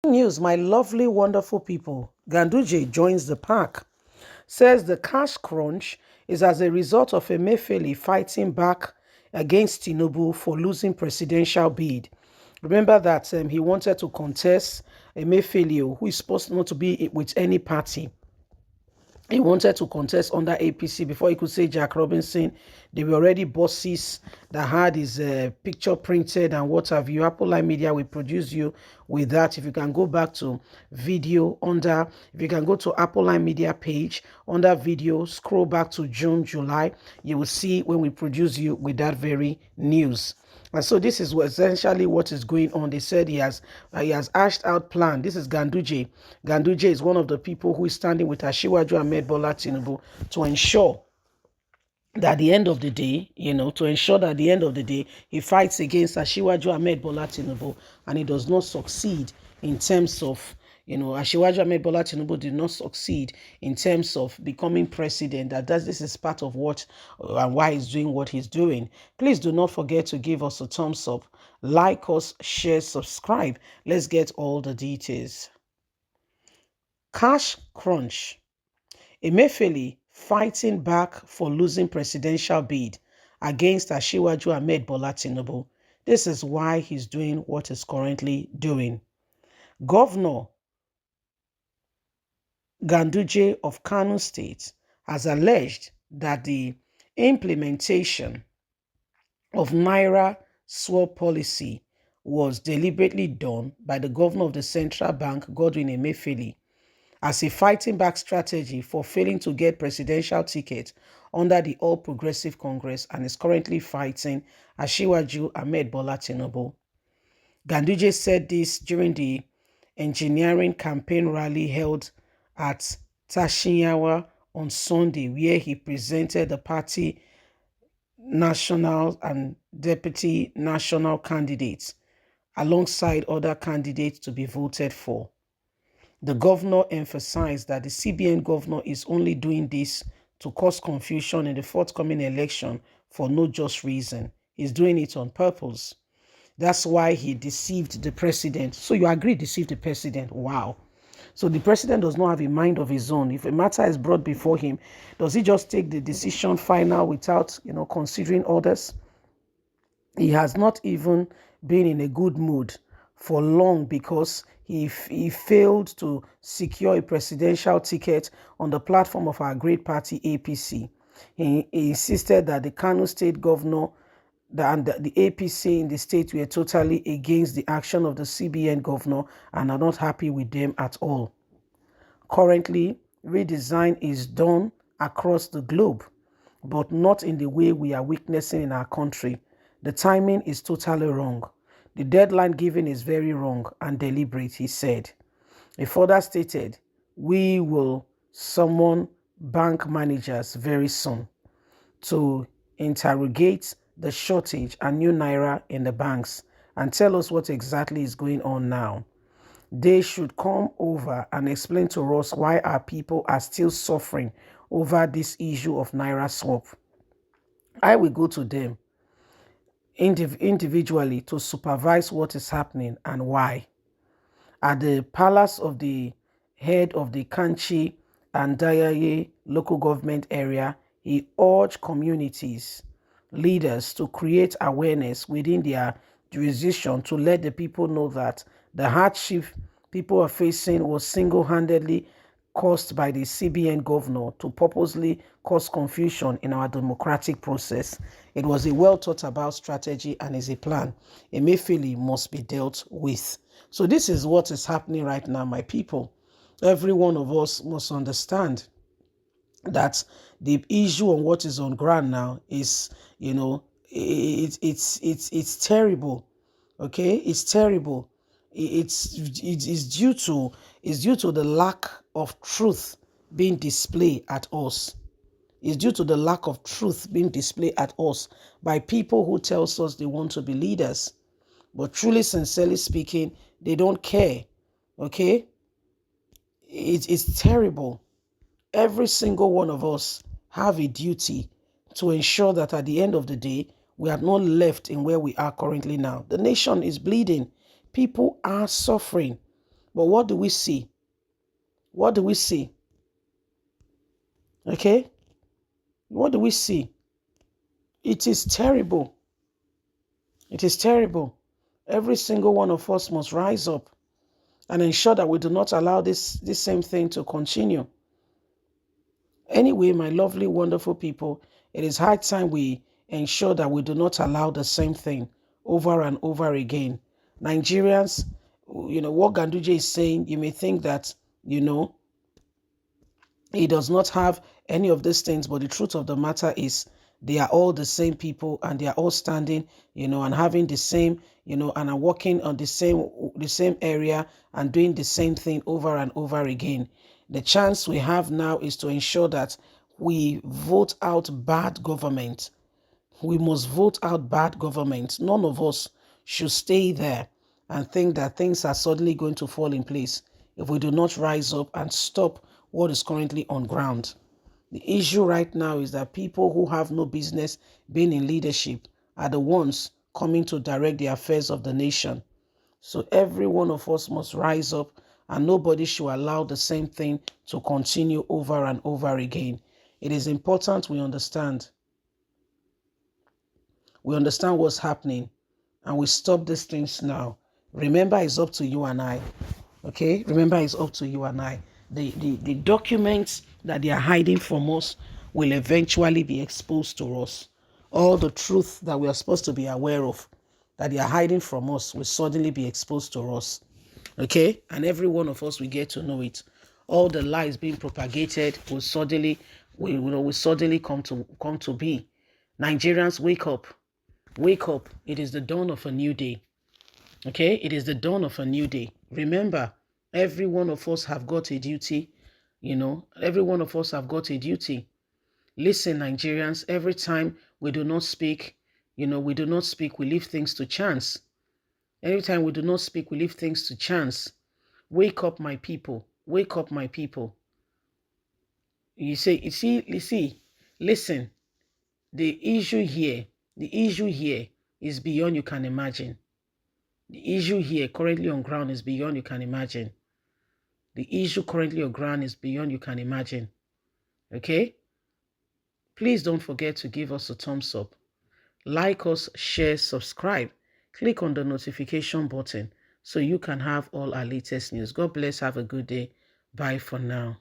News, my lovely, wonderful people. Ganduje joins the pack. Says the cash crunch is as a result of Emefiele fighting back against Tinubu for losing presidential bid. Remember that he wanted to contest Emefiele, who is supposed not to be with any party. He wanted to contest under APC before he could say Jack Robinson. They were already bosses that had his picture printed and what have you. Apple Line Media will produce you with that. If you can go back to video if you can go to Apple Line Media page under video, scroll back to June, July, you will see when we produce you with that very news. And so this is essentially what is going on. They said he has hashed out plan. This is Ganduje. Ganduje is one of the people who is standing with Asiwaju Ahmed Bola Tinubu to ensure that at the end of the day, he fights against Asiwaju Ahmed Bola Tinubu and he does not succeed in terms of Asiwaju Ahmed Bola Tinubu did not succeed in terms of becoming president. This is part of what and why he's doing what he's doing. Please do not forget to give us a thumbs up, like us, share, subscribe. Let's get all the details. Cash crunch. Emefiele fighting back for losing presidential bid against Asiwaju Ahmed Bola Tinubu. This is why he's doing what he's currently doing. Governor Ganduje of Kano State has alleged that the implementation of Naira swap policy was deliberately done by the governor of the central bank, Godwin Emefiele, as a fighting back strategy for failing to get presidential ticket under the All Progressive Congress and is currently fighting Asiwaju Ahmed Bola Tinubu. Ganduje said this during the engineering campaign rally held at Tashinyawa on Sunday, where he presented the party national and deputy national candidates alongside other candidates to be voted for. The governor emphasized that the CBN governor is only doing this to cause confusion in the forthcoming election for no just reason. He's doing it on purpose. That's why he deceived the president. So you agree, deceived the president? Wow. So the president does not have a mind of his own. If a matter is brought before him, does he just take the decision final without, considering others? He has not even been in a good mood for long because he failed to secure a presidential ticket on the platform of our great party, APC. He insisted that the Kano state governor and the APC in the state were totally against the action of the CBN governor and are not happy with them at all. Currently, redesign is done across the globe, but not in the way we are witnessing in our country. The timing is totally wrong. The deadline given is very wrong and deliberate, he said. He further stated, we will summon bank managers very soon to interrogate the shortage and new naira in the banks and tell us what exactly is going on now. They should come over and explain to us why our people are still suffering over this issue of naira swap. I will go to them individually to supervise what is happening and why. At the palace of the head of the Cruncg and Dayaye local government area, he urged communities, leaders to create awareness within their jurisdiction to let the people know that the hardship people are facing was single-handedly caused by the CBN governor to purposely cause confusion in our democratic process. It was a well thought about strategy and is a plan. Emefiele must be dealt with. So this is what is happening right now, my people. Every one of us must understand that the issue on what is on ground now is, it's terrible. Okay, it's terrible. It's due to the lack of truth being displayed at us. It's due to the lack of truth being displayed at us by people who tells us they want to be leaders, but truly, sincerely speaking, they don't care. Okay, it's terrible. Every single one of us have a duty to ensure that at the end of the day, we are not left in where we are currently now. The nation is bleeding. People are suffering. But what do we see? What do we see? Okay? What do we see? It is terrible. It is terrible. Every single one of us must rise up and ensure that we do not allow this same thing to continue. Anyway, my lovely, wonderful people, it is high time we ensure that we do not allow the same thing over and over again. Nigerians, what Ganduje is saying, you may think that, he does not have any of these things, but the truth of the matter is they are all the same people and they are all standing, and having the same, and are working on the same area and doing the same thing over and over again. The chance we have now is to ensure that we vote out bad government. We must vote out bad government. None of us should stay there and think that things are suddenly going to fall in place if we do not rise up and stop what is currently on ground. The issue right now is that people who have no business being in leadership are the ones coming to direct the affairs of the nation. So every one of us must rise up, and nobody should allow the same thing to continue over and over again. It is important we understand. We understand what's happening and we stop these things now. Remember, it's up to you and I. Okay? Remember, it's up to you and I. The documents that they are hiding from us will eventually be exposed to us. All the truth that we are supposed to be aware of that they are hiding from us will suddenly be exposed to us. Okay? And every one of us will get to know it. All the lies being propagated will suddenly come to be. Nigerians, wake up. Wake up. It is the dawn of a new day. Okay? It is the dawn of a new day. Remember, every one of us have got a duty. Every one of us have got a duty. Listen, Nigerians, every time we do not speak, we leave things to chance. Every time we do not speak, we leave things to chance. Wake up, my people. Wake up, my people. You see, listen, the issue here is beyond you can imagine. The issue here currently on ground is beyond you can imagine. The issue currently on ground is beyond you can imagine. Okay? Please don't forget to give us a thumbs up. Like us, share, subscribe. Click on the notification button so you can have all our latest news. God bless. Have a good day. Bye for now.